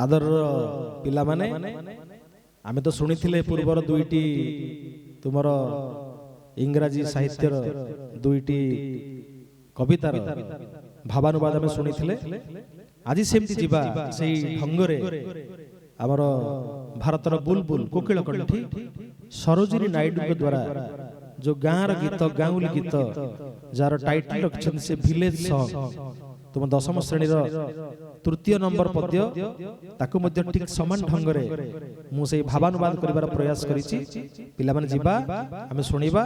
आदर पिला माने आमे तो शुणी पूर्वर दुईटी तुमर इंग्राजी साहित्यर दुईटी कवितार भावानुवाद आमे शुणी आज सेमती जीवा से ढंगरे आमर भारतर बुलबुल कोकिल कंठी सरोजिनी नायडू के द्वारा जो गाँव गीत गाँवली गीत जार टाइटल रखिछन से विलेज सॉन्ग तुम दशम श्रेणी तृतीय नंबर पद्य ताकू मध्य ठीक समान ढंगरे मु से भावानुवाद करिवार प्रयास करिछि पिला माने जीवा आमे सुनिबा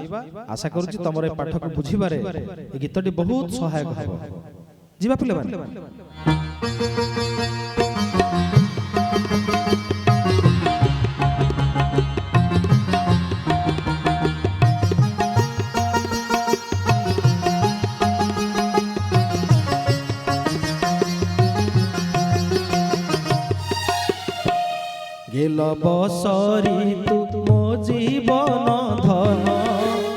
आशा करूछि तमरे पाठ को बुझिबारे ए गीतटी बहुत सहायक हबो जीवा पिला माने गेल बसरी तू मो जीवन धन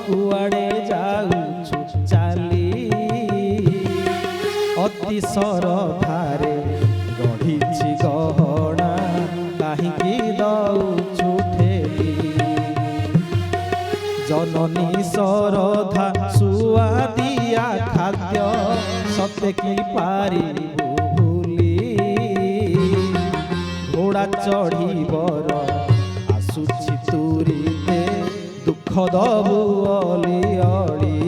कुआड़े जाऊछु चाली अति सरधारे गढ़ीछि गहना काहिकी दउछु ठेली जननी सरधा सुआदिया खाद्य सत्य की पारी घोड़ा चढ़ी बर आसुछि तुरीते दुख दबु अली अली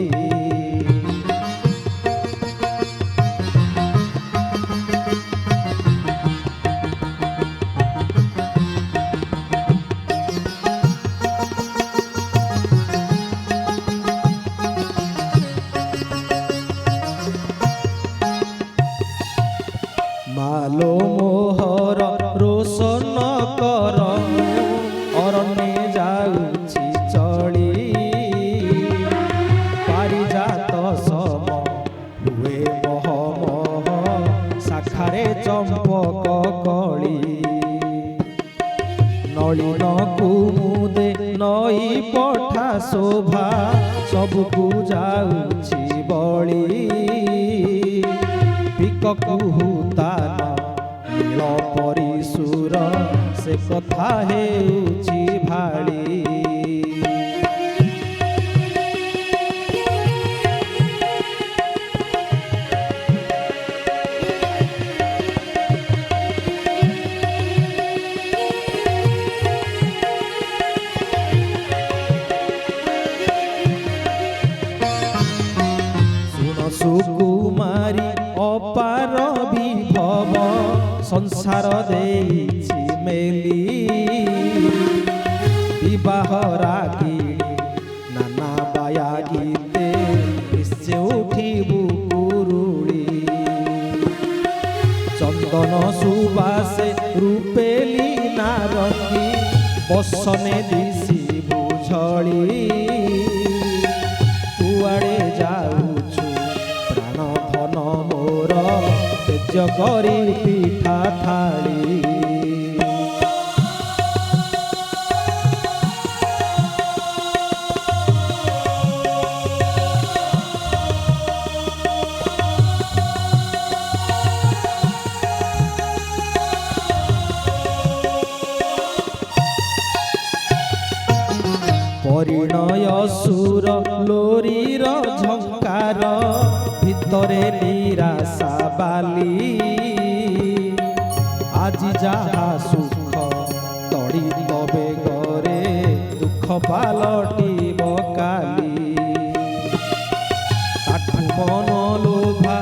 मालो मोहर रोशन कर अरण्य जाऊछि चली पारिजात सम हुए मह मह शाखारे चंपक कली नलिन कुमुदे नई पठा शोभा सबकु जाऊछि बली पिककुहुतान नील परिसुर से कथा हेउछि भाली सुन सुकुमारी अपार विभव संसार देछि मेली विवाह रागिणी नाना बाया गीते निश्चय उठिबु कुरुली चंदन सुबासे रूपेली नारंगी बसने दिसी बुझली कुआड़े जाऊछु प्राण धन मोर तेज करी पिठा थाली परिणय सुर लोरीर झंकार भितरे निराशा बाली आज जहा सुख तड़ी तबे गरे दुख पालटिब काली ताठू मन लोभा